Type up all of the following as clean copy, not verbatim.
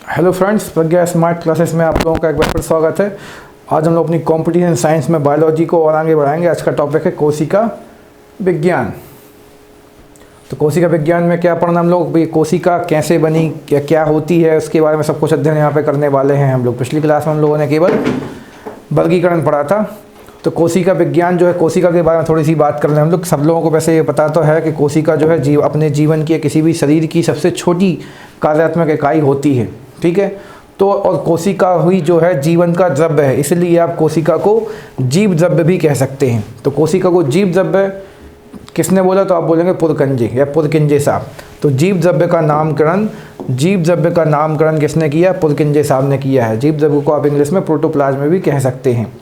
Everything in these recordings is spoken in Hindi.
हेलो फ्रेंड्स, प्रज्ञा स्मार्ट क्लासेस में आप लोगों का एक बार फिर स्वागत है। आज हम लोग अपनी कॉम्पिटिशन साइंस में बायोलॉजी को और आगे बढ़ाएंगे। आज का टॉपिक है कोशिका विज्ञान। तो कोशिका विज्ञान में क्या पढ़ना हम लोग, भाई कोशिका कैसे बनी, क्या होती है, उसके बारे में सब कुछ अध्ययन यहाँ पे करने वाले हैं हम लोग। पिछली क्लास में हम लोगों ने केवल वर्गीकरण पढ़ा था। तो कोशिका विज्ञान जो है, कोशिका के बारे में थोड़ी सी बात कर रहे हैं हम लोग। सब लोगों को वैसे ये पता तो है कि कोशिका जो है अपने जीवन की किसी भी शरीर की सबसे छोटी कार्यात्मक इकाई होती है, ठीक है। तो और कोशिका हुई जो है जीवन का द्रव्य है, इसलिए आप कोशिका को जीव द्रव्य भी कह सकते हैं। तो कोशिका को जीव द्रव्य किसने बोला, तो आप बोलेंगे पुरकंजे या पुरकिंजे साहब। तो जीव द्रव्य का नामकरण किसने किया, पुरकिंजे साहब ने किया है। जीव द्रव्य को आप इंग्लिश में प्रोटोप्लाज्म भी कह सकते हैं,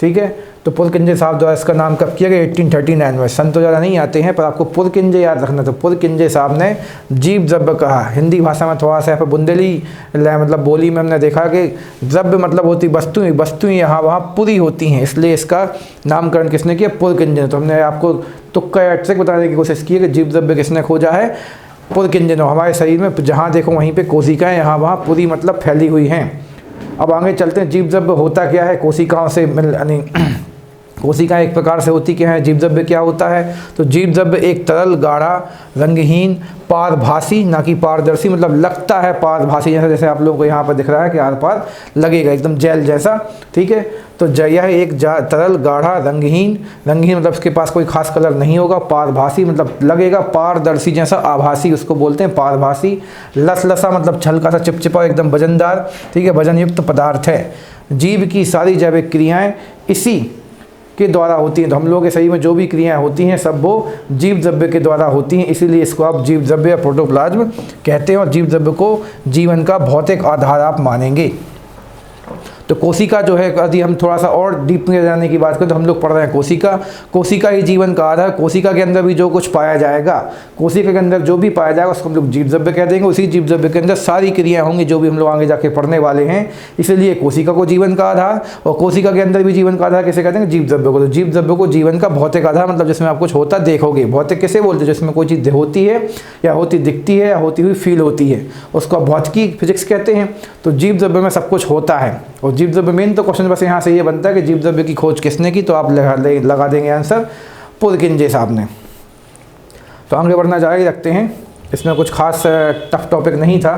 ठीक है। तो पुरकिंजे साहब द्वारा इसका नाम कब किया गया, 1839 में। सन तो ज़्यादा नहीं आते हैं पर आपको पुरकिंजे याद रखना। तो पुरकिंजे साहब ने जीव द्रव्य कहा। हिंदी भाषा में थोड़ा सा यहाँ पर बुंदेली मतलब बोली में हमने देखा कि द्रव्य मतलब होती वस्तुएं यहाँ वहाँ पूरी होती हैं, इसलिए इसका नामकरण किसने किया, पुरकिंजे। तो हमने आपको तुक्का या ट्रिक बताने की कोशिश की है कि जीव द्रव्य किसने खोजा है, पुरकिंजे ने। हमारे शरीर में जहाँ देखो वहीं पर कोशिकाएँ यहाँ वहाँ पूरी मतलब फैली हुई हैं। अब आगे चलते हैं, जीव द्रव्य होता क्या है, कोशिकाओं से यानी कोशिका एक प्रकार से होती क्या है, जीव द्रव्य क्या होता है। तो जीव द्रव्य एक तरल, गाढ़ा, रंगहीन, पारभासी, ना कि पारदर्शी, मतलब लगता है पारभासी जैसा, जैसे आप लोगों को यहाँ पर दिख रहा है कि आर पार लगेगा, एकदम जेल जैसा, ठीक है। तो यह एक तरल, गाढ़ा, रंगहीन मतलब उसके पास कोई खास कलर नहीं होगा। पारभासी मतलब लगेगा पारदर्शी जैसा, आभासी उसको बोलते हैं पारभासी। लसलसा मतलब हल्का सा चिपचिपा, एकदम वजनदार, ठीक है, वजनयुक्त पदार्थ है। जीव की सारी जैविक क्रियाएँ इसी के द्वारा होती हैं। तो हम लोगों के शरीर में जो भी क्रियाएं होती हैं सब वो जीव द्रव्य के द्वारा होती हैं, इसीलिए इसको आप जीव द्रव्य या प्रोटोप्लाज्म कहते हैं। और जीव द्रव्य को जीवन का भौतिक आधार आप मानेंगे। तो कोशिका जो है, यदि हम थोड़ा सा और डीप में जाने की बात करें तो हम लोग पढ़ रहे हैं कोशिका ही जीवन का आधार। कोशिका के अंदर भी जो कुछ पाया जाएगा, कोशिका के अंदर जो भी पाया जाएगा उसको हम लोग जीव द्रव्य कह देंगे। उसी जीव द्रव्य के अंदर सारी क्रियाएं होंगी जो भी हम लोग आगे जाके पढ़ने वाले हैं, इसलिए कोशिका को जीवन का आधार। और कोशिका के अंदर भी जीवन का आधार किसे कहते हैं, जीव द्रव्य को। तो जीव द्रव्य को जीवन का भौतिक आधार मतलब जिसमें आप कुछ होता देखोगे। भौतिक किसे बोलते हैं, जिसमें कोई चीज़ होती है या होती दिखती है या होती हुई फील होती है, उसको भौतिकी फिजिक्स कहते हैं। तो जीव द्रव्य में सब कुछ होता है। और जीव द्रव्य मेन तो क्वेश्चन बस यहाँ से ये बनता है कि जीव द्रव्य की खोज किसने की, तो आप लगा देंगे आंसर पुरकिंजे साहब ने। तो आगे बढ़ना जारी रखते हैं, इसमें कुछ खास टफ टॉपिक नहीं था।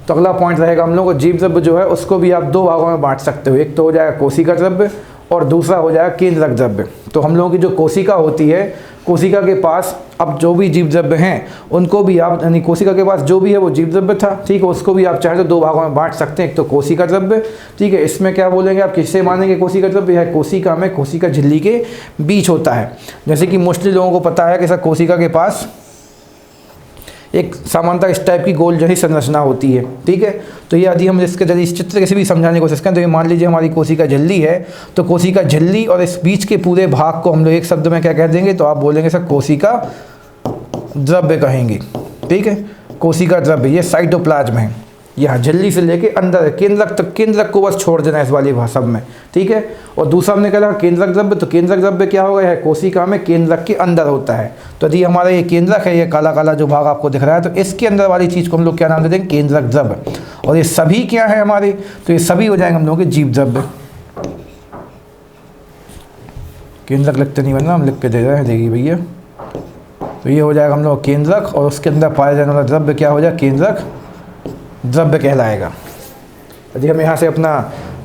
तो अगला पॉइंट रहेगा हम लोग को, जीव द्रव्य जो है उसको भी आप दो भागों में बांट सकते हो। एक तो हो जाएगा कोशिका द्रव्य और दूसरा हो जाएगा केंद्रक द्रव्य। तो हम लोगों की जो कोशिका होती है, कोशिका के पास अब जो भी जीव द्रव्य हैं उनको भी आप, यानी कोशिका के पास जो भी है वो जीव द्रव्य था, ठीक है, उसको भी आप चाहे तो दो भागों में बांट सकते हैं। एक तो कोशिका द्रव्य, ठीक है, इसमें क्या बोलेंगे आप, किससे मानेंगे कोशिका द्रव्य, यह कोशिका में कोशिका झिल्ली के बीच होता है। जैसे कि मोस्टली लोगों को पता है कि सर कोशिका के पास एक सामान्यतः इस टाइप की गोल जैसी संरचना होती है, ठीक है। तो ये यदि हम इसके जरिए इस चित्र से भी समझाने की कोशिश करें तो ये मान लीजिए हमारी कोशिका झिल्ली है। तो कोशिका झिल्ली और इस बीच के पूरे भाग को हम लोग एक शब्द में क्या कह देंगे, तो आप बोलेंगे सर कोशिका द्रव्य कहेंगे, ठीक है। कोशिका द्रव्य ये साइटोप्लाज्म है, यहाँ झिल्ली से लेके अंदर केंद्रक तक, केंद्रक को बस छोड़ देना इस वाली भाषा में, ठीक है। और दूसरा हमने कहा केंद्रक द्रव्य, तो केंद्रक द्रव्य क्या होगा, है कोशिका में केंद्रक के अंदर होता है। तो यदि हमारा ये केंद्रक है, ये काला काला जो भाग आपको दिख रहा है, तो इसके अंदर वाली चीज़ को हम लोग क्या नाम दे देंगे, केंद्रक द्रव्य। और ये सभी क्या है हमारे, तो ये सभी हो जाएंगे हम लोगों के जीव द्रव्य। केंद्रक लिखते नहीं बनना, हम लिख के दे रहे हैं, देखिए भैया। तो ये हो जाएगा हम लोग केंद्रक, और उसके अंदर पाया जाने वाला द्रव्य क्या हो जाएगा, केंद्रक द्रव्य कहलाएगा। यदि हम यहाँ से अपना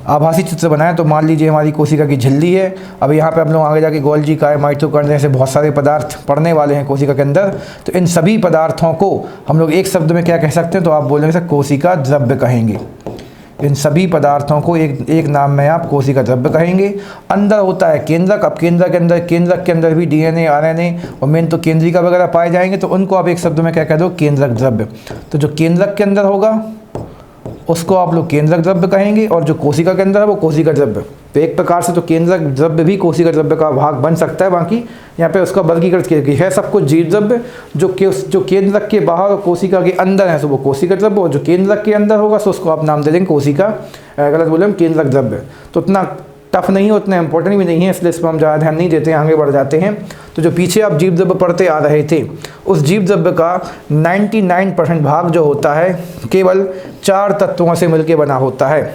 आभासी चित्र बनाएं तो मान लीजिए हमारी कोशिका की झिल्ली है। अब यहाँ पे हम लोग आगे जाके गोल्जी काय, माइटोकॉन्ड्रिया से बहुत सारे पदार्थ पढ़ने वाले हैं कोशिका के अंदर। तो इन सभी पदार्थों को हम लोग एक शब्द में क्या कह सकते हैं, तो आप बोलेंगे सर कोशिका द्रव्य कहेंगे। इन सभी पदार्थों को एक नाम में आप कोशिका द्रव्य कहेंगे। अंदर होता है केंद्रक। अब केंद्रक के अंदर भी डीएनए, आरएनए और मेन तो केंद्रिका वगैरह पाए जाएंगे, तो उनको आप एक शब्द में क्या कह दो, केंद्रक द्रव्य। तो जो केंद्रक के अंदर होगा उसको आप लोग केंद्रक द्रव्य कहेंगे, और जो कोशिका के अंदर है वो कोशिका द्रव्य। तो एक प्रकार से तो केंद्रक द्रव्य भी कोशिका द्रव्य का भाग बन सकता है। बाकी यहाँ पे उसका वर्गीकृत किया गया है सब कुछ जीव द्रव्य। जो केंद्रक के बाहर और कोशिका के अंदर है सो वो कोशिका द्रव्य, और जो केंद्रक के अंदर होगा सो उसको आप नाम दे देंगे कोशिका, गलत बोले हम, केंद्रक द्रव्य। तो इतना टफ नहीं है, उतना इंपॉर्टेंट भी नहीं है, इसलिए इस पर हम ज़्यादा ध्यान नहीं देते हैं, आगे बढ़ जाते हैं। तो जो पीछे आप जीव जब्ब पढ़ते आ रहे थे, उस जीव जब्ब का 99% भाग जो होता है केवल 4 तत्वों से मिलकर बना होता है।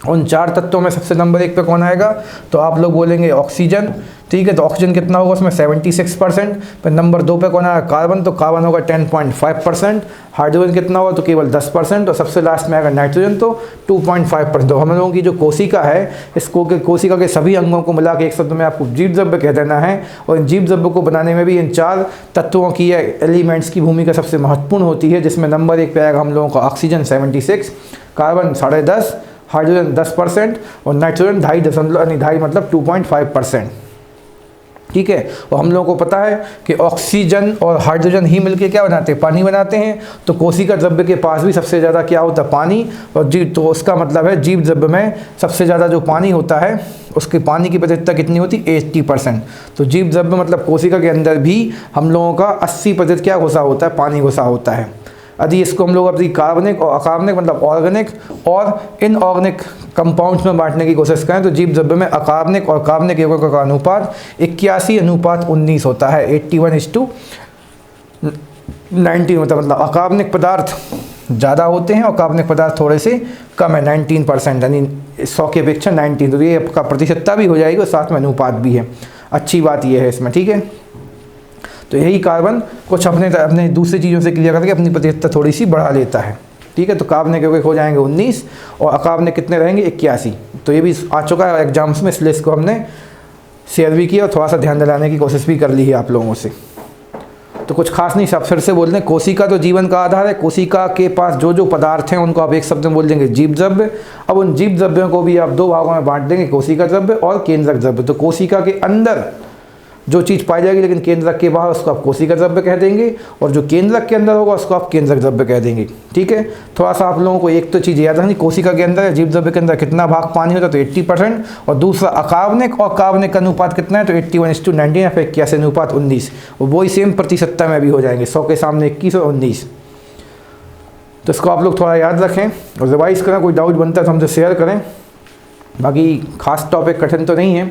उन 4 तत्वों में सबसे नंबर 1 पे कौन आएगा, तो आप लोग बोलेंगे ऑक्सीजन, ठीक है। तो ऑक्सीजन कितना होगा उसमें 76%। फिर नंबर 2 पे कौन आएगा, कार्बन, तो कार्बन होगा 10.5%। हाइड्रोजन कितना होगा, तो केवल 10%। और सबसे लास्ट में आएगा नाइट्रोजन, तो 2.5%। तो हम लोगों की जो कोशिका है, इस कोशिका के सभी अंगों को मिला के एक शब्द में आपको जीव जब्ब कह देना है। और इन जीव जब्ब को बनाने में भी इन 4 तत्वों की एलिमेंट्स की भूमिका सबसे महत्वपूर्ण होती है, जिसमें नंबर 1 पे आएगा हम लोगों का ऑक्सीजन 76, कार्बन 10.5, हाइड्रोजन 10% और नाइट्रोजन 2.5 मतलब 2.5%, ठीक है। और हम लोगों को पता है कि ऑक्सीजन और हाइड्रोजन ही मिलके क्या बनाते हैं, पानी बनाते हैं। तो कोशिका जब्ब के पास भी सबसे ज़्यादा क्या होता है, पानी। और तो उसका मतलब है जीव जब्ब में सबसे ज़्यादा जो पानी होता है, उसके पानी की प्रतिशतता कितनी होती है, 80%। तो जीव जब्ब मतलब कोशिका के अंदर भी हम लोगों का 80% क्या घुसा होता है, पानी घुसा होता है। यदि इसको हम लोग अपनी कार्बनिक और अकार्बनिक मतलब ऑर्गेनिक और इनऑर्गेनिक कंपाउंड्स में बांटने की कोशिश करें, तो जीव जब्ब में अकार्बनिक और कार्बनिक यौगिकों का अनुपात 81:19 होता है। 81:19 मतलब अकार्बनिक पदार्थ ज़्यादा होते हैं और कार्बनिक पदार्थ थोड़े से कम है, 19%, यानी 100 की अपेक्षा 19। तो ये आपका प्रतिशतता भी हो जाएगी और साथ में अनुपात भी है। अच्छी बात ये है इसमें, ठीक है। तो यही कार्बन कुछ अपने दूसरी चीज़ों से क्लियर करके अपनी प्रतिशतता थोड़ी सी बढ़ा लेता है, ठीक है। तो कार्बनिक यौगिक हो जाएंगे 19 और अकार्बनिक कितने रहेंगे, 81। तो ये भी आ चुका है एग्जाम्स में, इसलिए इसको हमने शेयर भी किया और थोड़ा सा ध्यान दिलाने की कोशिश भी कर ली है आप लोगों से। तो कुछ खास नहीं, सब फिर से बोल दें, कोशिका तो जीवन का आधार है। कोशिका के पास जो जो पदार्थ हैं उनको आप एक शब्द में बोल देंगे जीव जब्ब। अब उन जीव जब्बों को भी आप 2 भागों में बांट देंगे, कोशिका जब्ब और केंद्रक जब्ब। तो कोशिका के अंदर जो चीज़ पाई जाएगी लेकिन केंद्रक के बाहर, उसको आप कोशिका जब्ब कह देंगे, और जो केंद्रक के अंदर होगा उसको आप केंद्रक जब्ब कह देंगे, ठीक है। थोड़ा सा आप लोगों को एक तो चीज़ याद रखनी, कोशिका के अंदर जीव जब्ब के अंदर कितना भाग पानी होता है, तो 80%। और दूसरा अकार्बनिक और कार्बनिक का अनुपात कितना है, तो 81:19 या फिर 81:19। और वही सेम प्रतिशतता में भी हो जाएंगे, 100 के सामने 21 और 19। तो इसको आप लोग थोड़ा याद रखें और रिवाइज करें, कोई डाउट बनता है तो हमसे शेयर करें। बाकी खास टॉपिक कठिन तो नहीं है,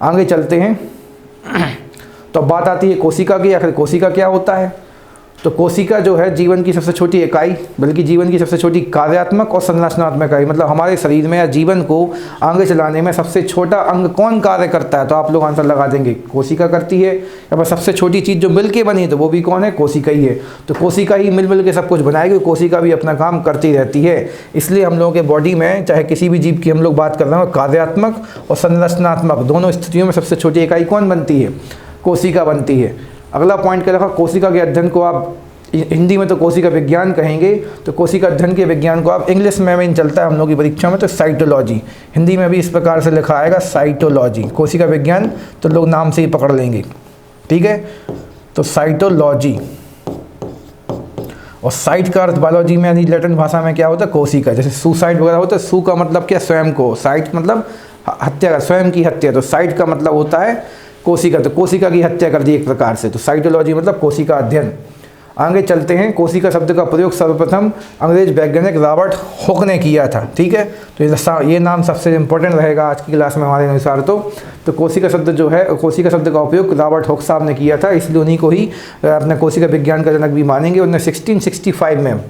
आगे चलते हैं। तो अब बात आती है कोशिका की। आखिर कोशिका क्या होता है, तो कोशिका जो है जीवन की सबसे छोटी इकाई, बल्कि जीवन की सबसे छोटी कार्यात्मक और संरचनात्मक इकाई, मतलब हमारे शरीर में या जीवन को आगे चलाने में सबसे छोटा अंग कौन कार्य करता है, तो आप लोग आंसर लगा देंगे कोशिका करती है। या फिर सबसे छोटी चीज़ जो मिल के बनी है तो वो भी कौन है, कोशिका ही है। तो कोशिका ही मिल के सब कुछ बनाएगी, कोशिका भी अपना काम करती रहती है। इसलिए हम लोगों के बॉडी में चाहे किसी भी जीव की हम लोग बात कर रहे हो, कार्यात्मक और संरचनात्मक दोनों स्थितियों में सबसे छोटी इकाई कौन बनती है, कोशिका बनती है। अगला पॉइंट क्या रखा, कोशिका के अध्ययन को आप हिंदी में तो कोशिका विज्ञान कहेंगे, तो कोशिका अध्ययन के विज्ञान को आप इंग्लिश में चलता है हम लोग की परीक्षा में तो साइटोलॉजी, हिंदी में भी इस प्रकार से लिखा आएगा साइटोलॉजी। कोशिका विज्ञान तो लोग नाम से ही पकड़ लेंगे, ठीक है। तो साइटोलॉजी, और साइट का अर्थ बायोलॉजी में यानी लैटिन भाषा में क्या होता है, कोशिका। जैसे सुसाइड वगैरह होता है, सू का मतलब क्या, स्वयं को, साइट मतलब हत्या, स्वयं की हत्या, तो साइट का मतलब होता है कोशिका। तो कोशिका की हत्या कर दी एक प्रकार से, तो साइटोलॉजी मतलब कोशिका अध्ययन। आगे चलते हैं। कोशिका शब्द का प्रयोग सर्वप्रथम अंग्रेज वैज्ञानिक रॉबर्ट हुक ने किया था, ठीक है। तो ये नाम सबसे इंपॉर्टेंट रहेगा आज की क्लास में हमारे अनुसार। तो कोशिका शब्द जो है, कोशिका शब्द का उपयोग रॉबर्ट हुक साहब ने किया था, इसलिए उन्हीं को ही अपने कोशिका विज्ञान का जनक भी मानेंगे। उन्होंने 1665 में,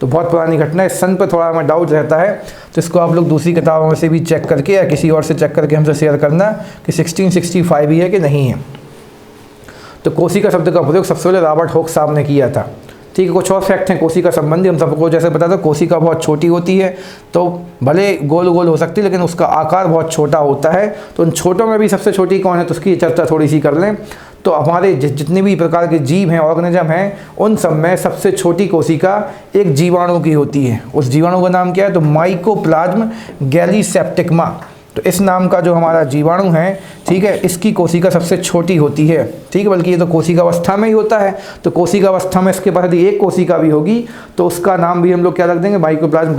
तो बहुत पुरानी घटना है, सन पर थोड़ा हमें डाउट रहता है, तो इसको आप लोग दूसरी किताबों से भी चेक करके या किसी और से चेक करके हमसे शेयर करना कि 1665 ही है कि नहीं है। तो कोशिका शब्द का प्रयोग सबसे पहले रॉबर्ट हुक साहब ने किया था, ठीक है। कुछ और फैक्ट हैं कोशिका संबंधी, हम सबको जैसे पता था कोशिका बहुत छोटी होती है, तो भले गोल गोल हो सकती है लेकिन उसका आकार बहुत छोटा होता है। तो उन छोटों में भी सबसे छोटी कौन है, तो उसकी चर्चा थोड़ी सी कर लें। तो हमारे जितने भी प्रकार के जीव हैं, ऑर्गेनिज्म हैं, उन सब में सबसे छोटी कोशिका एक जीवाणु की होती है। उस जीवाणु का नाम क्या है, तो माइकोप्लाज्म गैलीसेप्टिकमा। तो इस नाम का जो हमारा जीवाणु है, ठीक है, इसकी कोशिका सबसे छोटी होती है, ठीक है। बल्कि ये तो कोशिका अवस्था में ही होता है, तो कोशिका अवस्था में इसके पास यदि एक कोशिका भी होगी तो उसका नाम भी हम लोग क्या रख देंगे, माइकोप्लाज्म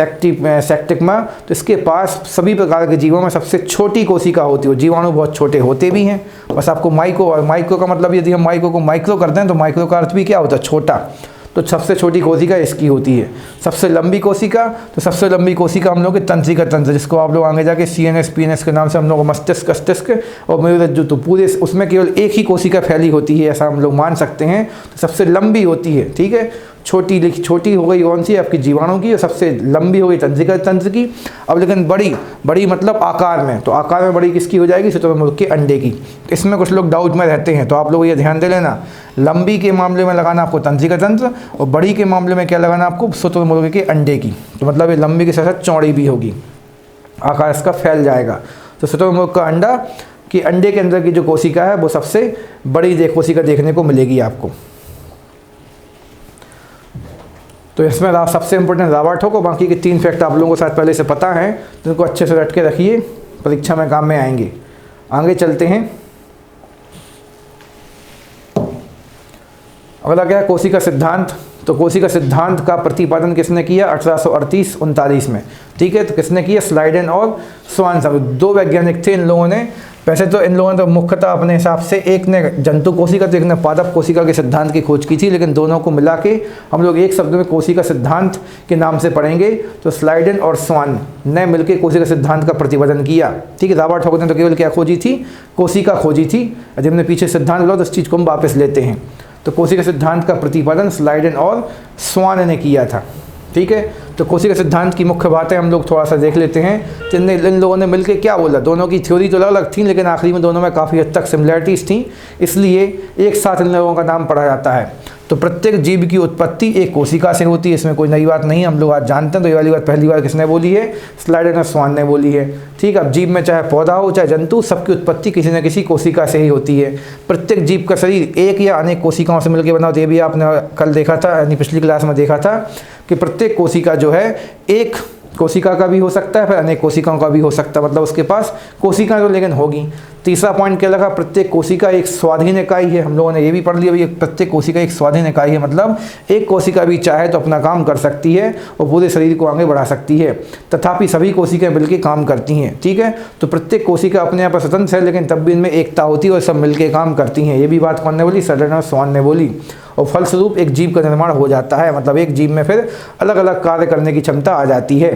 गैलीसेप्टिकमा। तो इसके पास सभी प्रकार के जीवों में सबसे छोटी कोशिका होती है। जीवाणु बहुत छोटे होते भी हैं, बस आपको माइको, और माइक्रो का मतलब यदि हम माइको को माइक्रो करते हैं तो माइक्रो का अर्थ भी क्या होता है, छोटा। तो सबसे छोटी कोशिका इसकी होती है। सबसे लंबी कोशिका, तो सबसे लंबी कोशिका हम लोग की तंत्रिका तंत्र, जिसको आप लोग आगे जाके CNS PNS के नाम से हम लोग मस्तिष्क मस्तिष्क और मेरुरज्जु, तो पूरे उसमें केवल एक ही कोशिका फैली होती है, ऐसा हम लोग मान सकते हैं। तो सबसे लंबी होती है, ठीक है। छोटी हो गई कौन सी, आपकी जीवाणु की, और सबसे लंबी हो गई तंत्रिका तंत्र की। अब लेकिन बड़ी मतलब आकार में, तो आकार में बड़ी किसकी हो जाएगी, शुतुरमुर्ग के अंडे की। इसमें कुछ लोग डाउट में रहते हैं, तो आप लोग ये ध्यान दे लेना, लंबी के मामले में लगाना आपको तंत्रिका तंत्र, और बड़ी के मामले में क्या लगाना आपको, शुतुरमुर्ग के अंडे की। तो मतलब ये लंबी के साथ साथ चौड़ी भी होगी, आकार इसका फैल जाएगा। तो शुतुरमुर्ग का अंडा कि अंडे के अंदर की जो कोशिका है वो सबसे बड़ी कोशिका देखने को मिलेगी आपको। तो इसमें सबसे इंपॉर्टेंट रॉबर्ट होगा, बाकी के 3 फैक्ट आप लोगों को शायद पहले से पता है, तो इनको अच्छे से रट के रखिए, परीक्षा में काम में आएंगे। आगे चलते हैं। अगला क्या है, कोशिका सिद्धांत। तो कोशिका सिद्धांत का प्रतिपादन किसने किया, 1838-39 में, ठीक है। तो किसने किया, स्लाइडेन और स्वानसन, 2 वैज्ञानिक थे इन लोगों ने। वैसे तो इन लोगों ने तो मुख्यतः अपने हिसाब से, एक ने जंतु कोशिका तो एक ने पादप कोशिका के सिद्धांत की खोज की थी, लेकिन दोनों को मिला के हम लोग एक शब्द में कोशिका सिद्धांत के नाम से पढ़ेंगे। तो स्लाइडेन और स्वान ने मिलकर कोशिका सिद्धांत का प्रतिपादन किया, ठीक है। रॉबर्ट हॉक ने तो केवल क्या खोजी थी, कोशिका खोजी थी। जब हमने पीछे सिद्धांत बोला तो इस चीज़ को हम वापस लेते हैं। तो कोशिका सिद्धांत का प्रतिपादन स्लाइडेन और स्वान ने किया था, ठीक है। तो कोशिका सिद्धांत की मुख्य बातें हम लोग थोड़ा सा देख लेते हैं। तो इन लोगों ने मिलकर क्या बोला, दोनों की थ्योरी तो अलग अलग थी, लेकिन आखिरी में दोनों में काफ़ी हद तक सिमिलैरिटीज़ थी, इसलिए एक साथ इन लोगों का नाम पढ़ा जाता है। तो प्रत्येक जीव की उत्पत्ति एक कोशिका से होती है, इसमें कोई नई बात नहीं, हम लोग आज जानते हैं। तो ये वाली बात पहली बार किसने बोली है, स्लाइडेन और स्वान ने बोली है, ठीक है। अब जीव में चाहे पौधा हो चाहे जंतु, सबकी उत्पत्ति किसी न किसी कोशिका से ही होती है। प्रत्येक जीव का शरीर एक या अनेक कोशिकाओं से मिलकर बना होता है। ये भी आपने कल देखा था, यानी पिछली क्लास में देखा था कि प्रत्येक कोशिका जो है एक कोशिका का भी हो सकता है, फिर अनेक कोशिकाओं का भी हो सकता है, मतलब उसके पास कोशिका तो लेकिन होगी। तीसरा पॉइंट क्या लगा, प्रत्येक कोशिका एक स्वाधीन इकाई है। हम लोगों ने ये भी पढ़ लिया, प्रत्येक कोशिका एक स्वाधीन इकाई है, मतलब एक कोशिका भी चाहे तो अपना काम कर सकती है और पूरे शरीर को आगे बढ़ा सकती है, तथापि सभी कोशिकाएं मिलकर काम करती हैं, ठीक है। तो प्रत्येक कोशिका अपने आप स्वतंत्र है, लेकिन तब भी इनमें एकता होती है और सब मिलकर काम करती हैं। ये भी बात कौन ने बोली, स्लाइडेन और स्वान ने बोली। और फलस्वरूप एक जीव का निर्माण हो जाता है, मतलब एक जीव में फिर अलग अलग कार्य करने की क्षमता आ जाती है।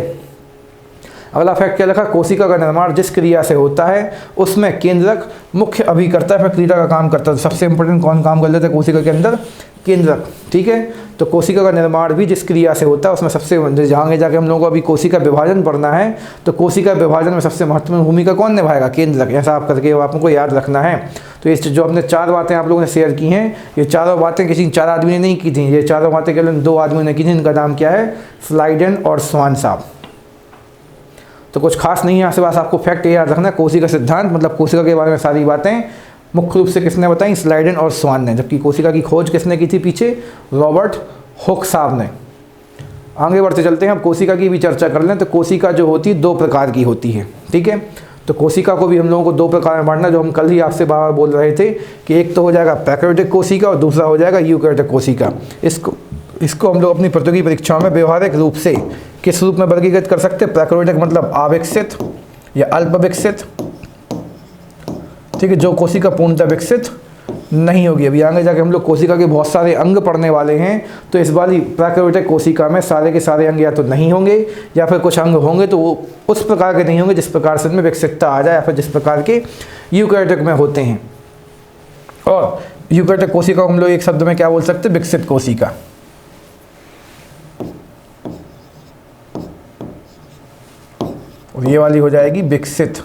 अगला फैक्ट क्या लिखा, कोशिका का निर्माण जिस क्रिया से होता है उसमें केंद्रक मुख्य अभिकर्ता फिर क्रिया का काम करता है। सबसे इंपॉर्टेंट कौन काम कर लेता है कोशिका के अंदर, केंद्रक, ठीक है। तो कोशिका का निर्माण भी जिस क्रिया से होता है उसमें सबसे, जहाँ जाके हम लोगों को अभी कोशिका विभाजन पढ़ना है, तो कोशिका विभाजन में सबसे महत्वपूर्ण भूमिका कौन निभाएगा, केंद्रक। ऐसा आप करके आपको याद रखना है। तो इस जो हमने 4 बातें आप लोगों ने शेयर की हैं, ये चारों बातें किसी 4 आदमी ने नहीं की थी, ये चारों बातें केवल 2 आदमियों ने की थी। इनका नाम क्या है, स्लाइडेन और स्वान साहब। तो कुछ खास नहीं है, आस-पास आपको फैक्ट याद रखना है। कोशिका सिद्धांत मतलब कोशिका के बारे में सारी बातें मुख्य रूप से किसने बताई, स्लाइडेन और स्वान ने, जबकि कोशिका की खोज किसने की थी पीछे, रॉबर्ट हुक साहब ने। आगे बढ़ते चलते हैं, अब कोशिका की भी चर्चा कर लें। तो कोशिका जो होती है 2 प्रकार की होती है, ठीक है। तो कोशिका को भी हम लोगों को 2 प्रकार में बांटना, जो हम कल ही आपसे बार बोल रहे थे कि एक तो हो जाएगा प्रोकैरियोटिक कोशिका और दूसरा हो जाएगा यूकैरियोटिक कोशिका। इसको हम लोग अपनी प्रतियोगी परीक्षाओं में व्यवहारिक रूप से किस रूप में वर्गीकृत कर सकते हैं, प्रोकैरियोटिक मतलब अविकसित या अल्प विकसित, ठीक है, जो कोशिका पूर्णतः विकसित नहीं होगी। अभी आगे जाके हम लोग कोशिका के बहुत सारे अंग पढ़ने वाले हैं, तो इस वाली प्रोकैरियोटिक कोशिका में सारे के सारे अंग या तो नहीं होंगे या फिर कुछ अंग होंगे तो वो उस प्रकार के नहीं होंगे जिस प्रकार से इनमें विकसितता आ जाए, या फिर जिस प्रकार के यूकैरियोटिक में होते हैं। और यूकैरियोटिक कोशिका को हम लोग एक शब्द में क्या बोल सकते हैं, विकसित कोशिका। और ये वाली हो जाएगी विकसित।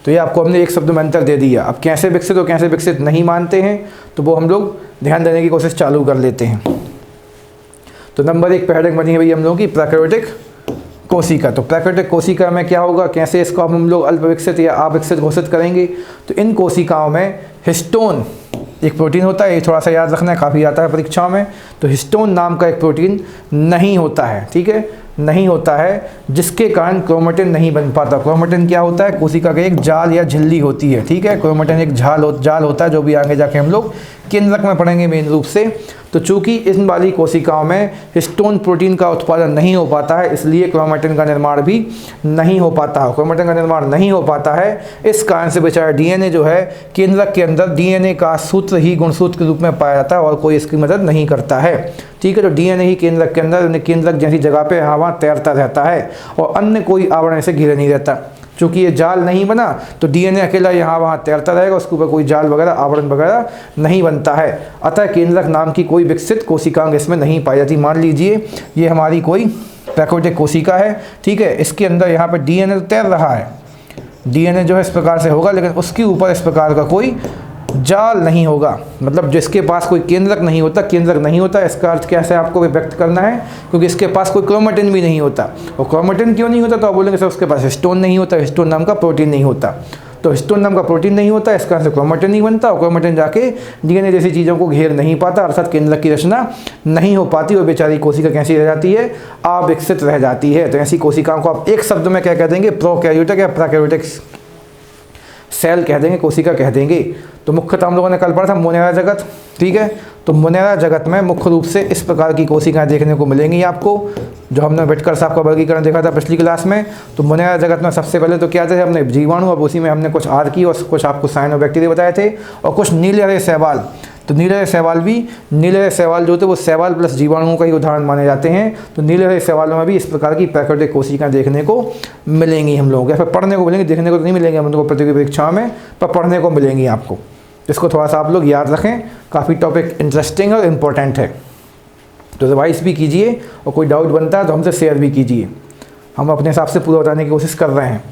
तो ये आपको हमने एक शब्द में अंतर दे दिया। अब कैसे विकसित और कैसे विकसित नहीं मानते हैं, तो वो हम लोग ध्यान देने की कोशिश चालू कर लेते हैं। तो नंबर 1 पैराडिग्म बनी है भाई हम लोगों की प्रोकैरियोटिक कोशिका। तो प्रोकैरियोटिक कोशिका में क्या होगा, कैसे इसको हम लोग अल्प विकसित या अविकसित घोषित करेंगे। तो इन कोशिकाओं में हिस्टोन एक प्रोटीन होता है, ये थोड़ा सा याद रखना है, काफ़ी आता है परीक्षाओं में। तो हिस्टोन नाम का एक प्रोटीन नहीं होता है, ठीक है, नहीं होता है, जिसके कारण क्रोमेटिन नहीं बन पाता। क्रोमेटिन क्या होता है, कोशिका का एक जाल या झिल्ली होती है, ठीक है। क्रोमेटिन एक जाल होता है, जो भी आगे जाके हम लोग केंद्रक में पढ़ेंगे मेन रूप से। तो चूंकि इन वाली कोशिकाओं में हिस्टोन प्रोटीन का उत्पादन नहीं हो पाता है, इसलिए क्रोमेटिन का निर्माण भी नहीं हो पाता है। क्रोमेटिन का निर्माण नहीं हो पाता है, इस कारण से बेचारा डीएनए जो है केंद्रक के अंदर डीएनए का सूत्र ही गुणसूत्र के रूप में पाया जाता है और कोई इसकी मदद नहीं करता है। ठीक है, तो डीएनए ही केंद्रक के अंदर केंद्रक जैसी जगह पे वहाँ तैरता रहता है और अन्य कोई आवरण से घिरे नहीं रहता। चूँकि ये जाल नहीं बना तो डीएनए अकेला यहाँ वहाँ तैरता रहेगा, उसके ऊपर कोई जाल वगैरह आवरण वगैरह नहीं बनता है। अतः केंद्रक नाम की कोई विकसित कोशिकांग इसमें नहीं पाई जाती। मान लीजिए ये हमारी कोई प्राकृतिक कोशिका है, ठीक है, इसके अंदर यहाँ पर डीएनए तैर रहा है, डीएनए जो है इस प्रकार से होगा, लेकिन उसके ऊपर इस प्रकार का कोई जाल नहीं होगा, मतलब जिसके पास कोई केंद्रक नहीं होता। केंद्रक नहीं होता इसका अर्थ कैसे आपको व्यक्त करना है, क्योंकि इसके पास कोई क्रोमेटिन भी नहीं होता। और क्रोमेटिन क्यों नहीं होता, तो आप बोलेंगे सर उसके पास हिस्टोन नहीं होता, हिस्टोन नाम का प्रोटीन नहीं होता। तो हिस्टोन नाम का प्रोटीन नहीं होता, इसका अर्थ क्रोमेटिन नहीं बनता और क्रोमेटिन जाके डीएनए जैसी चीज़ों को घेर नहीं पाता, अर्थात केंद्रक की रचना नहीं हो पाती और बेचारी कोशिका कैसी रह जाती है, अविकसित रह जाती है। तो ऐसी कोशिकाओं को आप एक शब्द में क्या कह देंगे, प्रोकैरियोटिक या प्रैकैरियोटिक सेल कह देंगे, कोशिका कह देंगे। तो मुख्यतः हम लोगों ने कल पढ़ा था मोनेरा जगत, ठीक है। तो मोनेरा जगत में मुख्य रूप से इस प्रकार की कोशिकाएं देखने को मिलेंगी आपको, जो हमने विटकर साहब का वर्गीकरण देखा था पिछली क्लास में। तो मोनेरा जगत में सबसे पहले तो क्या थे, हमने जीवाणु, अब उसी में हमने कुछ आर्की और कुछ आपको साइनोबैक्टीरिया बताए थे और कुछ नीले हरे शैवाल। तो नीले हरे शैवाल जो थे वो शैवाल प्लस जीवाणुओं का ही उदाहरण माने जाते हैं। तो नीले हरे शैवालों में भी इस प्रकार की प्राकृतिक कोशिकाएं देखने को मिलेंगी हम लोगों को, या फिर पढ़ने को मिलेंगी, देखने को तो नहीं मिलेंगे हम लोगों को प्रतियोगी परीक्षाओं में, पर पढ़ने को मिलेंगी आपको। इसको थोड़ा सा आप लोग याद रखें, काफ़ी टॉपिक इंटरेस्टिंग और इम्पोर्टेंट है। तो रिवाइज भी कीजिए और कोई डाउट बनता है तो हमसे शेयर भी कीजिए, हम अपने हिसाब से पूरा बताने की कोशिश कर रहे हैं।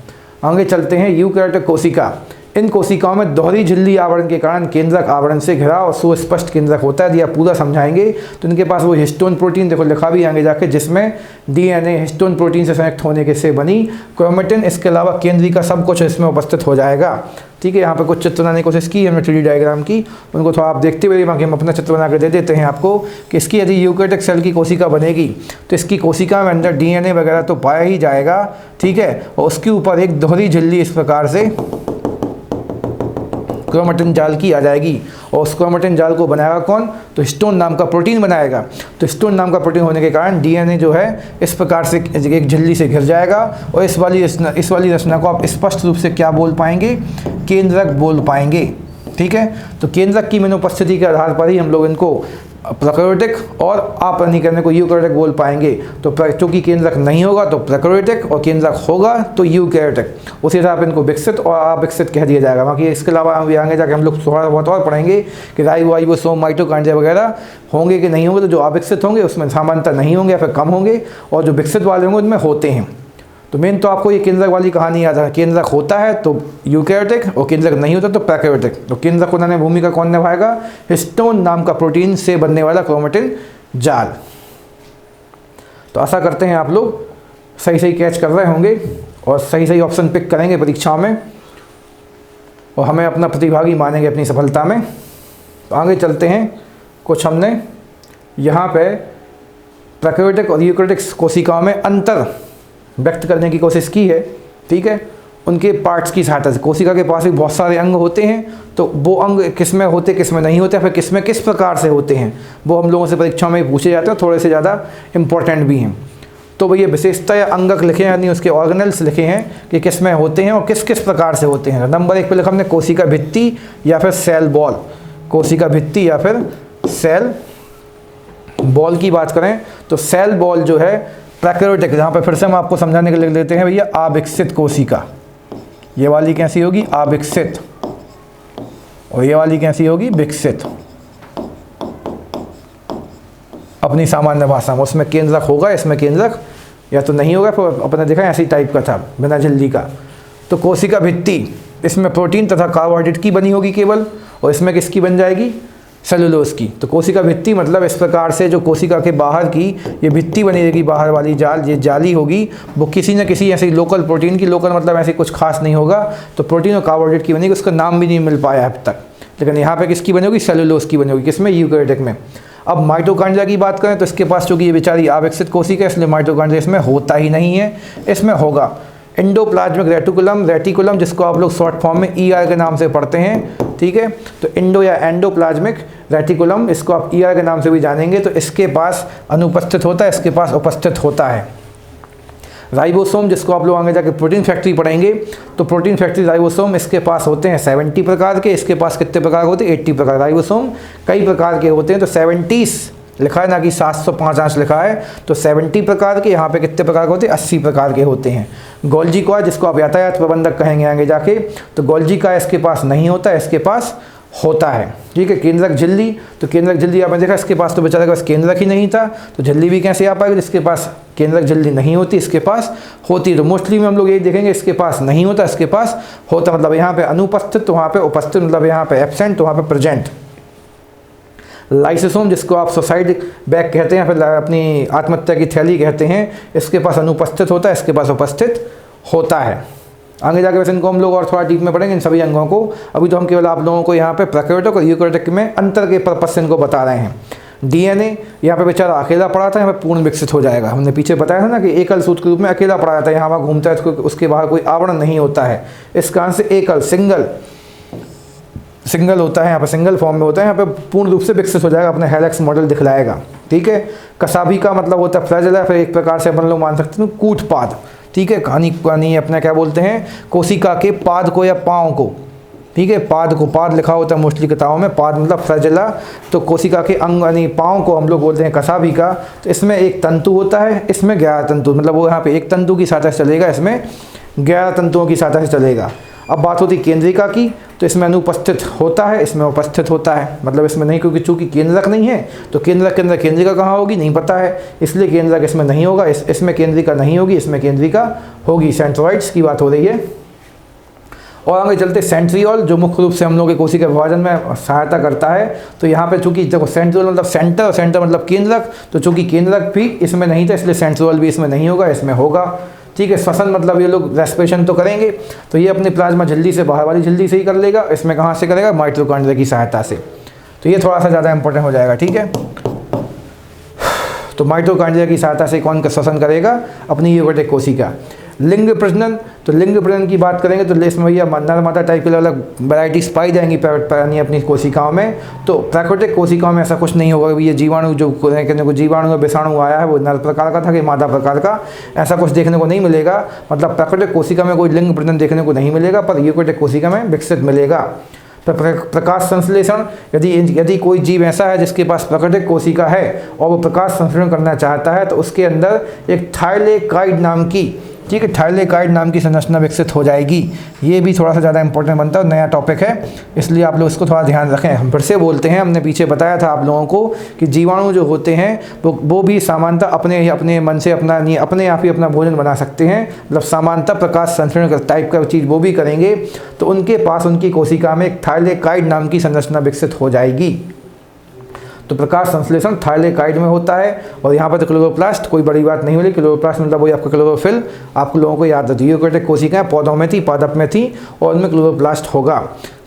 आगे चलते हैं। यूकैरियोटिक कोशिका, इन कोशिकाओं में दोहरी झिल्ली आवरण के कारण केंद्रक आवरण से घिरा और सुस्पष्ट केंद्रक होता है। यदि आप पूरा समझाएंगे तो इनके पास वो हिस्टोन प्रोटीन, देखो लिखा भी आगे जाके, जिसमें डीएनए हिस्टोन प्रोटीन से संयुक्त होने के से बनी क्रोमेटिन, इसके अलावा केंद्रीय का सब कुछ इसमें उपस्थित हो जाएगा। ठीक है, यहाँ पे कुछ चित्र बनाने की कोशिश की हमने 3D डायग्राम की, उनको थोड़ा आप देखते हुए बाकी हम अपना चित्र बना कर दे देते हैं आपको कि इसकी यदि यूकैरियोटिक सेल की कोशिका बनेगी तो इसकी कोशिका में अंदर डीएनए वगैरह तो पाया ही जाएगा, ठीक है, और उसके ऊपर एक दोहरी झिल्ली इस प्रकार से क्रोमेटिन जाल की आ जाएगी। और उस क्रोमेटिन जाल को बनाएगा कौन, तो हिस्टोन नाम का प्रोटीन बनाएगा। तो हिस्टोन नाम का प्रोटीन होने के कारण डीएनए जो है इस प्रकार से एक झिल्ली से घिर जाएगा और इस वाली रचना को आप स्पष्ट रूप से क्या बोल पाएंगे, केंद्रक बोल पाएंगे। ठीक है, तो केंद्रक की अनुपस्थिति के आधार पर ही हम लोग इनको प्रैकैरियोटिक और अपरणीकरण को यूकैरियोटिक बोल पाएंगे। तो चूँकि केंद्रक नहीं होगा तो प्रैकैरियोटिक और केंद्रक होगा तो यूकैरियोटिक, उसी हिसाब से इनको विकसित और अविकसित कह दिया जाएगा। बाकी इसके अलावा आगे जाके हम लोग थोड़ा बहुत और पढ़ेंगे कि राइबोसोम, माइटोकॉन्ड्रिया वगैरह होंगे कि नहीं होंगे। तो जो अविकसित होंगे उसमें सामान्यतः नहीं होंगे या फिर कम होंगे, और जो विकसित वाले होंगे उनमें होते हैं। तो मेन तो आपको ये केंद्रक वाली कहानी याद है, केंद्रक होता है तो यूकैरियोटिक और केंद्रक नहीं होता तो प्रैकैरियोटिक। तो केंद्रक होने में भूमिका कौन निभाएगा, हिस्टोन नाम का प्रोटीन से बनने वाला क्रोमेटिन जाल। तो आशा करते हैं आप लोग सही सही कैच कर रहे होंगे और सही सही ऑप्शन पिक करेंगे परीक्षाओं में और हमें अपना प्रतिभागी मानेंगे अपनी सफलता में। तो आगे चलते हैं। कुछ हमने यहाँ पे प्रैकैरियोटिक और यूकैरियोटिक कोशिकाओं में अंतर व्यक्त करने की कोशिश की है। ठीक है, उनके पार्ट्स की सहायता से। कोशिका के पास भी बहुत सारे अंग होते हैं, तो वो अंग किस में होते किस में नहीं होते, फिर किस में किस प्रकार से होते हैं, वो हम लोगों से परीक्षाओं में पूछे जाते हैं, थोड़े से ज़्यादा इंपॉर्टेंट भी हैं। तो भैया विशेषता या अंगक लिखे हैं, यानी उसके ऑर्गेनल्स लिखे हैं कि किस में होते हैं और किस किस प्रकार से होते हैं। नंबर 1 पे लिखा हमने कोशिका भित्ति या फिर सेल बॉल। कोशिका भित्ति या फिर सेल बॉल की बात करें तो सेल बॉल जो है प्रैकैरियोटिक, जहाँ पर फिर से हम आपको समझाने के लिए लेते हैं भैया अविकसित कोशिका। ये वाली कैसी होगी, अविकसित, और ये वाली कैसी होगी, विकसित। अपनी सामान्य भाषा में उसमें केंद्रक होगा, इसमें केंद्रक या तो नहीं होगा, फिर अपने देखा ऐसी टाइप का था बिना झिल्ली का। तो कोशिका भित्ति, इसमें प्रोटीन तथा कार्बोहाइड्रेट की बनी होगी केवल, और इसमें किसकी बन जाएगी, सेलुलोज की। तो कोशिका भित्ति मतलब इस प्रकार से जो कोशिका के बाहर की ये भित्ति बनी रहेगी, बाहर वाली जाल, ये जाली होगी, वो किसी न किसी ऐसी लोकल प्रोटीन की, लोकल मतलब ऐसे कुछ खास नहीं होगा, तो प्रोटीन और कार्बोहाइड्रेट की बनेगी। उसका नाम भी नहीं मिल पाया अब तक, लेकिन यहाँ पे किसकी बनी होगी, सेलुलोज की बनी होगी। किसमें, यूकैरियोटिक में। अब माइटोकॉन्ड्रिया की बात करें तो इसके पास चूँकि ये बेचारी अविकसित कोशिका है, इसलिए माइटोकॉन्ड्रिया इसमें होता ही नहीं है। इसमें होगा एंडोप्लाज्मिक रेटिकुलम, जिसको आप लोग शॉर्ट फॉर्म में ER के नाम से पढ़ते हैं। ठीक है। तो इंडो या एंडोप्लाज्मिक रेटिकुलम, इसको आप ईआर के नाम से भी जानेंगे, तो इसके पास अनुपस्थित होता है, इसके पास उपस्थित होता है। राइबोसोम, जिसको आप लोग आगे जाके प्रोटीन फैक्ट्री पढ़ेंगे, तो प्रोटीन फैक्ट्री राइबोसोम इसके पास होते हैं 70 प्रकार के, इसके पास कितने प्रकार होते हैं 80 प्रकार। राइबोसोम कई प्रकार के होते हैं, तो 70 लिखा है ना कि 705 लिखा है, तो 70 प्रकार के, यहाँ पे कितने प्रकार के होते हैं 80 प्रकार के होते हैं। गोल्जी का, जिसको आप यातायात प्रबंधक कहेंगे आगे जाके, तो गोल्जी का इसके पास नहीं होता है, इसके पास होता है, ठीक है। केंद्रक झिल्ली, तो केंद्रक झिल्ली आपने देखा इसके पास तो बेचारे के पास केंद्रक ही नहीं था, तो झिल्ली भी कैसे आ पाएगी, इसके पास केंद्रक झिल्ली नहीं होती, इसके पास होती। तो मोस्टली में हम लोग यही देखेंगे, इसके पास नहीं होता, इसके पास होता, मतलब यहाँ पे अनुपस्थित तो वहाँ पे उपस्थित, मतलब यहाँ पे एब्सेंट तो वहाँ पे प्रेजेंट। लाइसोसोम, जिसको आप सुसाइड बैग कहते हैं, फिर अपनी आत्महत्या की थैली कहते हैं, इसके पास अनुपस्थित होता है, इसके पास उपस्थित होता है। आगे जाके वैसे इनको हम लोग और थोड़ा डीप में पढ़ेंगे इन सभी अंगों को। अभी तो हम केवल आप लोगों को यहाँ पे प्रोकैरियोटिक और यूकैरियोटिक में अंतर के पर्पज से इनको बता रहे हैं। डीएनए यहाँ पे बेचारा अकेला पड़ा था, यहाँ पे पूर्ण विकसित हो जाएगा। हमने पीछे बताया था ना कि एकल सूत्र के रूप में अकेला पड़ा रहता है, यहाँ वहाँ घूमता है, उसके बाहर कोई आवरण नहीं होता है, इस कारण से एकल सिंगल होता है, यहाँ पर सिंगल फॉर्म में होता है, यहाँ पे पूर्ण रूप से विकसित हो जाएगा, अपने हेलिक्स मॉडल दिखलाएगा, ठीक है। कसाबी का मतलब होता है फ्लैजेला, फिर एक प्रकार से अपन लोग मान सकते हैं कूटपाद, ठीक है। कहानी अपना क्या बोलते हैं, कोशिका के पाद को या पाँव को, ठीक है, पाद को, पाद लिखा होता है मोस्टली किताबों में, पाद मतलब फ्लैजेला, तो कोशिका के अंग यानी पाँव को हम लोग बोलते हैं कसाबी का। तो इसमें एक तंतु होता है, इसमें 11 तंतु, मतलब वो यहाँ पे एक तंतु की सहायता से चलेगा, इसमें 11 तंतुओं की सहायता से चलेगा। अब बात होती केंद्रिका की, तो इसमें अनुपस्थित होता है, इसमें उपस्थित होता है, मतलब इसमें नहीं, क्योंकि चूंकि केंद्रक नहीं है, तो केंद्रक के अंदर केंद्रिका कहाँ होगी नहीं पता है, इसलिए केंद्रक इसमें नहीं होगा, इसमें केंद्रिका नहीं होगी, इसमें केंद्रिका होगी। सेंट्रोइड्स की बात हो रही है। और आगे चलते सेंट्रियोल, जो मुख्य रूप से हम लोग के कोशिका विभाजन में सहायता करता है। तो यहाँ पे चूंकि देखो सेंट्रियोल मतलब सेंटर, और सेंटर मतलब केंद्रक, तो चूंकि केंद्रक भी इसमें नहीं था, इसलिए सेंट्रियोल भी इसमें नहीं होगा, इसमें होगा, ठीक है। श्वसन मतलब ये लोग रेस्पिरेशन तो करेंगे, तो ये अपनी प्लाज्मा झिल्ली से, बाहर वाली झिल्ली से ही कर लेगा, इसमें कहाँ से करेगा, माइटोकॉन्ड्रिया की सहायता से। तो ये थोड़ा सा ज़्यादा इंपॉर्टेंट हो जाएगा, ठीक है। तो माइटोकॉन्ड्रिया की सहायता से कौन श्वसन करेगा, अपनी यूकैरियोटिक कोशिका। लिंग प्रजनन, तो लिंग प्रजनन की बात करेंगे तो इसमें भैया नर मादा टाइप के अलग वैराइटीज पाई जाएंगी अपनी कोशिकाओं में। तो प्राकृतिक कोशिकाओं में ऐसा कुछ नहीं होगा कि ये जीवाणु जो कहने को जीवाणु या विषाणु आया है वो नर प्रकार का था कि मादा प्रकार का, ऐसा कुछ देखने को नहीं मिलेगा। मतलब प्राकृतिक कोशिका में कोई लिंग प्रजनन देखने को नहीं मिलेगा, पर यूकैरियोटिक कोशिका में विकसित मिलेगा। प्रकाश संश्लेषण, यदि कोई जीव ऐसा है जिसके पास प्राकृतिक कोशिका है और वो प्रकाश संश्लेषण करना चाहता है, तो उसके अंदर एक थाइलेकाइड नाम की, ठीक है, थाइलेकाइड नाम की संरचना विकसित हो जाएगी। ये भी थोड़ा सा ज़्यादा इंपॉर्टेंट बनता है, नया टॉपिक है, इसलिए आप लोग इसको थोड़ा ध्यान रखें। हम फिर से बोलते हैं, हमने पीछे बताया था आप लोगों को कि जीवाणु जो होते हैं वो भी सामान्यतः अपने मन से अपने आप ही अपना भोजन बना सकते हैं, मतलब सामान्यतः प्रकाश संश्लेषण टाइप का चीज़ वो भी करेंगे, तो उनके पास उनकी कोशिका में एक थाइलेकाइड नाम की संरचना विकसित हो जाएगी। तो प्रकाश संश्लेषण थाइलेकाइड में होता है। और यहाँ पर तो क्लोरोप्लास्ट, कोई बड़ी बात नहीं मिली, क्लोरोप्लास्ट मतलब वही आपका क्लोरोफिल, आप लोगों को याद रहती है। यूकैरियोटिक कोशिकाएं पौधों में थी, पादप में थी, और उनमें क्लोरोप्लास्ट होगा।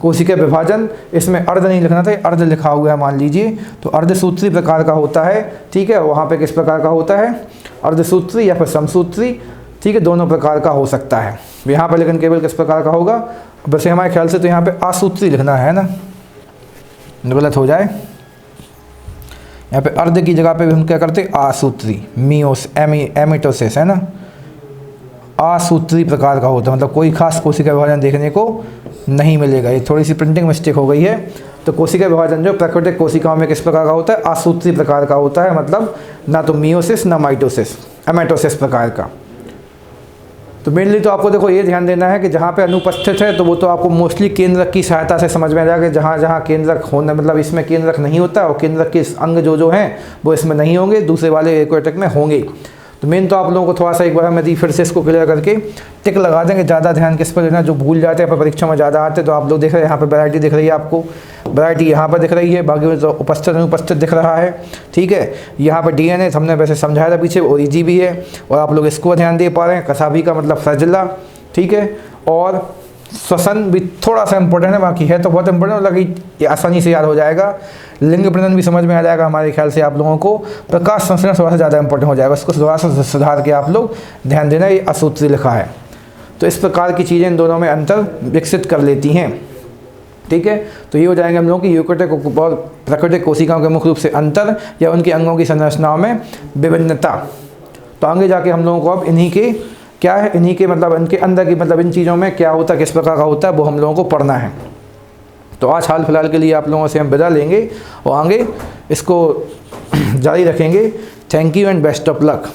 कोशिका विभाजन, इसमें अर्ध नहीं लिखना था, अर्ध लिखा हुआ है मान लीजिए, तो अर्धसूत्री प्रकार का होता है, ठीक है। वहाँ पर किस प्रकार का होता है, अर्धसूत्री या फिर समसूत्री, ठीक है, दोनों प्रकार का हो सकता है। यहाँ पर लेकिन केवल किस प्रकार का होगा, वैसे हमारे ख्याल से तो यहाँ पे आसूत्री लिखना है ना, गलत हो जाए, यहाँ पे अर्ध की जगह पे भी हम क्या करते आसूत्री, एमिटोसिस है ना, आसूत्री प्रकार का होता है, मतलब कोई खास कोशिका विभाजन देखने को नहीं मिलेगा। ये थोड़ी सी प्रिंटिंग मिस्टेक हो गई है। तो कोशिका विभाजन जो प्राकृतिक कोशिकाओं में किस प्रकार का होता है, आसूत्री प्रकार का होता है, मतलब ना तो मियोसिस ना माइटोसिस, एमेटोसिस प्रकार का। तो मेनली तो आपको देखो ये ध्यान देना है कि जहाँ पे अनुपस्थित है तो वो तो आपको मोस्टली केंद्रक की सहायता से समझ में आ जाएगा। जहाँ जहाँ केंद्रक होना, मतलब इसमें केंद्रक नहीं होता और केंद्रक के अंग जो हैं वो इसमें नहीं होंगे, दूसरे वाले यूकैरियोटिक में होंगे। तो मेन तो आप लोगों को थोड़ा सा एक बार हम यदि फिर से इसको क्लियर करके टिक लगा देंगे, ज़्यादा ध्यान किस पर देना, जो भूल जाते हैं पर परीक्षा में ज़्यादा आते हैं। तो आप लोग देख रहे हैं यहाँ पर वैरायटी दिख रही है, आपको वैरायटी यहाँ पर दिख रही है, बाकी में तो उपस्थित अनुपस्थित दिख रहा है, ठीक है। यहाँ पर डीएनए हमने वैसे समझाया था पीछे, ओरिजी भी है, और आप लोग इसको ध्यान दे पा रहे हैं। कसाबी का मतलब फ्लैजेला, ठीक है। और श्वसन भी थोड़ा सा इंपॉर्टेंट है, बाकी है तो बहुत इंपॉर्टेंट, मतलब कि आसानी से याद हो जाएगा। लिंग प्रजनन भी समझ में आ जाएगा हमारे ख्याल से आप लोगों को। प्रकाश संश्लेषण थोड़ा सा ज़्यादा इंपॉर्टेंट हो जाएगा, उसको थोड़ा सा सुधार के आप लोग ध्यान देना, ये असूत्री लिखा है। तो इस प्रकार की चीज़ें इन दोनों में अंतर विकसित कर लेती हैं। ठीक है। तो ये हो जाएंगे हम लोगों की यूकेरियोटिक और प्राकृतिक कोशिकाओं के मुख्य रूप से अंतर या उनके अंगों की संरचनाओं में विभिन्नता। तो आगे जाके हम लोगों को अब इन्हीं के क्या है, इन्हीं के मतलब इनके अंदर की मतलब इन चीज़ों में क्या होता है, किस प्रकार का होता है, वो हम लोगों को पढ़ना है। तो आज हाल फिलहाल के लिए आप लोगों से हम विदा लेंगे और आगे इसको जारी रखेंगे। Thank you and best of luck.